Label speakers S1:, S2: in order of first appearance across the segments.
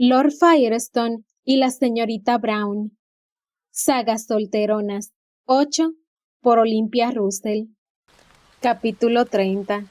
S1: Lord Firestone y la señorita Brown. Sagas solteronas. 8 por Olympia Russell. Capítulo 30.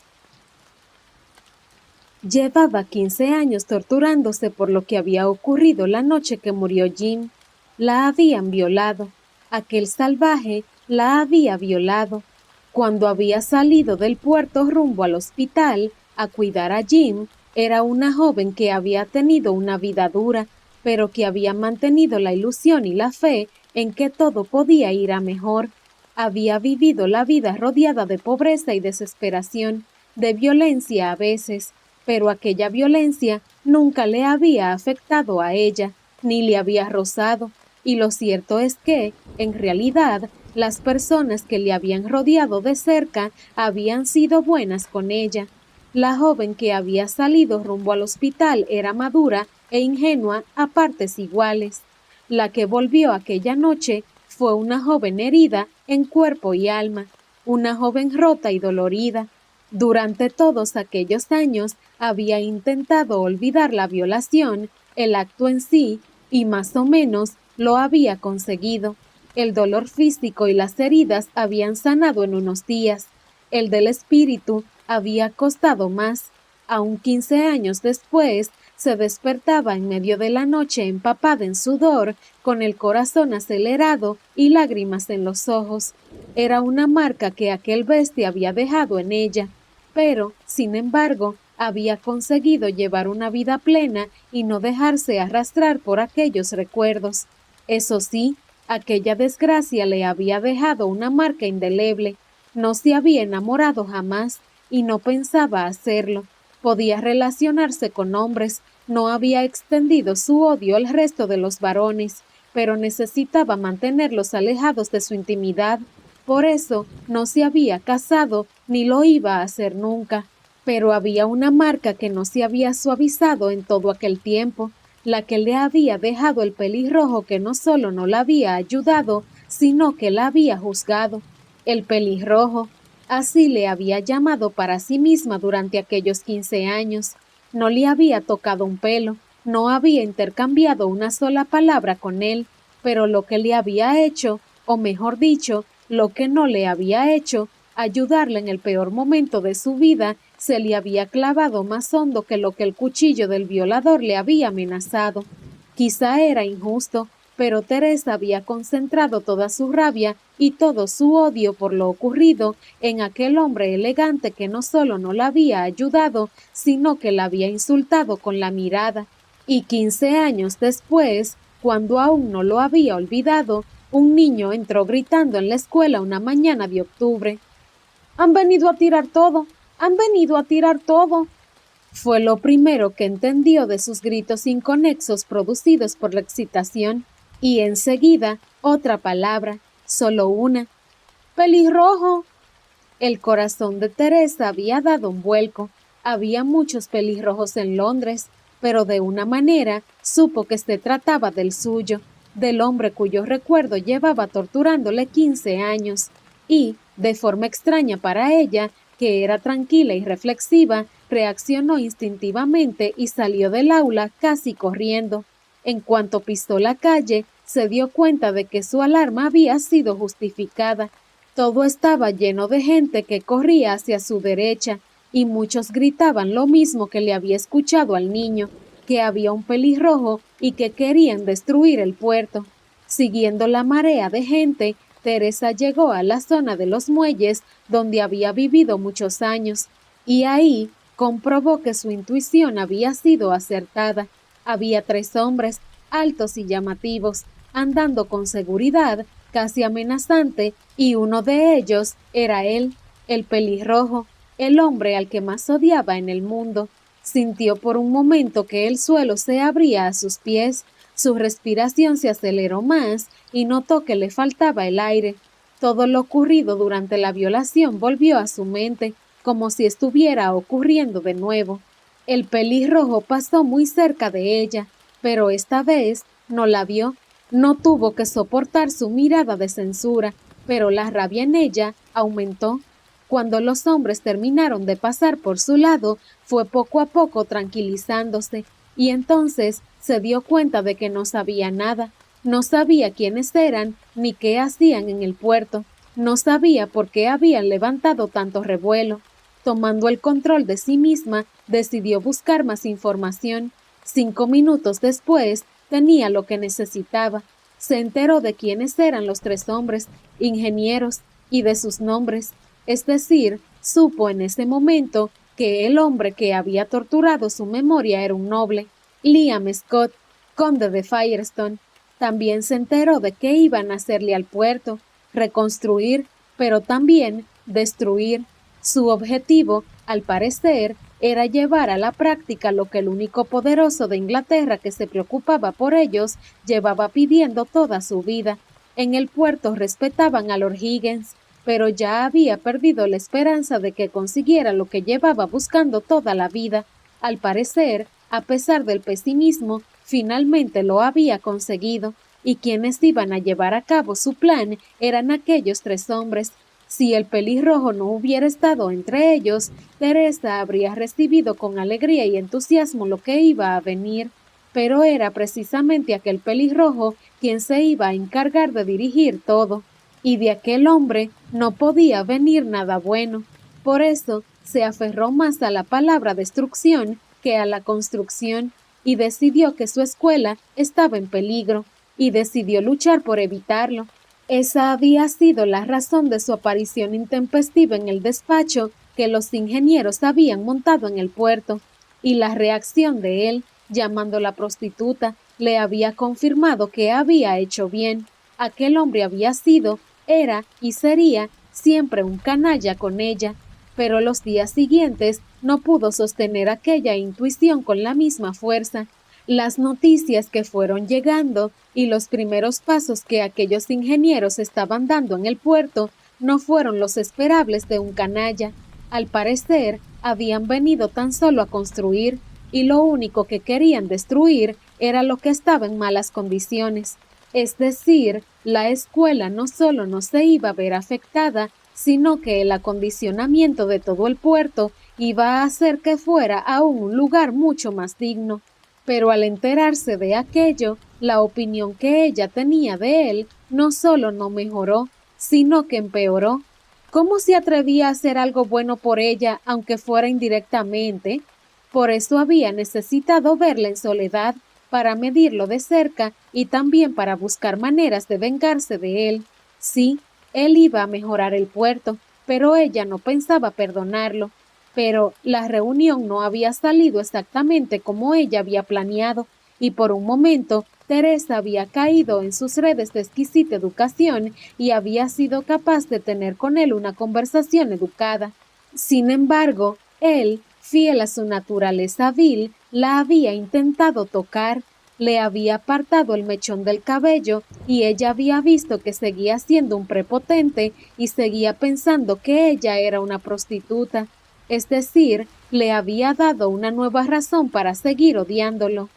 S1: Llevaba 15 años torturándose por lo que había ocurrido la noche que murió Jim. La habían violado. Aquel salvaje la había violado. Cuando había salido del puerto rumbo al hospital a cuidar a Jim, era una joven que había tenido una vida dura, pero que había mantenido la ilusión y la fe en que todo podía ir a mejor. Había vivido la vida rodeada de pobreza y desesperación, de violencia a veces, pero aquella violencia nunca le había afectado a ella, ni le había rozado, y lo cierto es que, en realidad, las personas que le habían rodeado de cerca habían sido buenas con ella. La joven que había salido rumbo al hospital era madura e ingenua a partes iguales. La que volvió aquella noche fue una joven herida en cuerpo y alma, una joven rota y dolorida. Durante todos aquellos años había intentado olvidar la violación, el acto en sí, y más o menos lo había conseguido. El dolor físico y las heridas habían sanado en unos días. El del espíritu había costado más. Aún 15 años después, se despertaba en medio de la noche empapada en sudor, con el corazón acelerado y lágrimas en los ojos. Era una marca que aquel bestia había dejado en ella, pero, sin embargo, había conseguido llevar una vida plena y no dejarse arrastrar por aquellos recuerdos. Eso sí, aquella desgracia le había dejado una marca indeleble. No se había enamorado jamás y no pensaba hacerlo. Podía relacionarse con hombres, no había extendido su odio al resto de los varones, pero necesitaba mantenerlos alejados de su intimidad. Por eso no se había casado ni lo iba a hacer nunca. Pero había una marca que no se había suavizado en todo aquel tiempo, la que le había dejado el pelirrojo que no solo no la había ayudado, sino que la había juzgado. El pelirrojo, así le había llamado para sí misma durante aquellos 15 años. No le había tocado un pelo, no había intercambiado una sola palabra con él, pero lo que le había hecho, o mejor dicho, lo que no le había hecho, ayudarle en el peor momento de su vida, se le había clavado más hondo que lo que el cuchillo del violador le había amenazado. Quizá era injusto, pero Teresa había concentrado toda su rabia y todo su odio por lo ocurrido en aquel hombre elegante que no solo no la había ayudado, sino que la había insultado con la mirada. Y 15 años después, cuando aún no lo había olvidado, un niño entró gritando en la escuela una mañana de octubre. «¡Han venido a tirar todo! ¡Han venido a tirar todo!». Fue lo primero que entendió de sus gritos inconexos producidos por la excitación, y enseguida otra palabra, solo una: «¡Pelirrojo!». El corazón de Teresa había dado un vuelco. Había muchos pelirrojos en Londres, pero de una manera supo que se trataba del suyo, del hombre cuyo recuerdo llevaba torturándole 15 años, y, de forma extraña para ella, que era tranquila y reflexiva, reaccionó instintivamente y salió del aula casi corriendo. En cuanto pisó la calle, se dio cuenta de que su alarma había sido justificada. Todo estaba lleno de gente que corría hacia su derecha, y muchos gritaban lo mismo que le había escuchado al niño, que había un pelirrojo y que querían destruir el puerto. Siguiendo la marea de gente, Teresa llegó a la zona de los muelles, donde había vivido muchos años, y ahí comprobó que su intuición había sido acertada. Había 3 hombres, altos y llamativos, andando con seguridad, casi amenazante, y uno de ellos era él, el pelirrojo, el hombre al que más odiaba en el mundo. Sintió por un momento que el suelo se abría a sus pies, su respiración se aceleró más y notó que le faltaba el aire. Todo lo ocurrido durante la violación volvió a su mente, como si estuviera ocurriendo de nuevo. El pelirrojo pasó muy cerca de ella, pero esta vez no la vio. No tuvo que soportar su mirada de censura, pero la rabia en ella aumentó. Cuando los hombres terminaron de pasar por su lado, fue poco a poco tranquilizándose, y entonces se dio cuenta de que no sabía nada. No sabía quiénes eran ni qué hacían en el puerto. No sabía por qué habían levantado tanto revuelo. Tomando el control de sí misma, decidió buscar más información. 5 minutos después, tenía lo que necesitaba. Se enteró de quiénes eran los 3 hombres, ingenieros, y de sus nombres. Es decir, supo en ese momento que el hombre que había torturado su memoria era un noble, Liam Scott, conde de Firestone. También se enteró de que iban a hacerle al puerto, reconstruir, pero también destruir. Su objetivo, al parecer, era llevar a la práctica lo que el único poderoso de Inglaterra que se preocupaba por ellos llevaba pidiendo toda su vida. En el puerto respetaban a Lord Higgins, pero ya había perdido la esperanza de que consiguiera lo que llevaba buscando toda la vida. Al parecer, a pesar del pesimismo, finalmente lo había conseguido, y quienes iban a llevar a cabo su plan eran aquellos 3 hombres. Si el pelirrojo no hubiera estado entre ellos, Teresa habría recibido con alegría y entusiasmo lo que iba a venir, pero era precisamente aquel pelirrojo quien se iba a encargar de dirigir todo, y de aquel hombre no podía venir nada bueno. Por eso se aferró más a la palabra destrucción que a la construcción, y decidió que su escuela estaba en peligro, y decidió luchar por evitarlo. Esa había sido la razón de su aparición intempestiva en el despacho que los ingenieros habían montado en el puerto, y la reacción de él, llamándola prostituta, le había confirmado que había hecho bien. Aquel hombre había sido, era y sería siempre un canalla con ella, pero los días siguientes no pudo sostener aquella intuición con la misma fuerza. Las noticias que fueron llegando y los primeros pasos que aquellos ingenieros estaban dando en el puerto no fueron los esperables de un canalla. Al parecer, habían venido tan solo a construir, y lo único que querían destruir era lo que estaba en malas condiciones. Es decir, la escuela no solo no se iba a ver afectada, sino que el acondicionamiento de todo el puerto iba a hacer que fuera aún un lugar mucho más digno. Pero al enterarse de aquello, la opinión que ella tenía de él no solo no mejoró, sino que empeoró. ¿Cómo se atrevía a hacer algo bueno por ella, aunque fuera indirectamente? Por eso había necesitado verla en soledad, para medirlo de cerca y también para buscar maneras de vengarse de él. Sí, él iba a mejorar el puerto, pero ella no pensaba perdonarlo. Pero la reunión no había salido exactamente como ella había planeado, y por un momento Teresa había caído en sus redes de exquisita educación y había sido capaz de tener con él una conversación educada. Sin embargo, él, fiel a su naturaleza vil, la había intentado tocar, le había apartado el mechón del cabello y ella había visto que seguía siendo un prepotente y seguía pensando que ella era una prostituta. Es decir, le había dado una nueva razón para seguir odiándolo.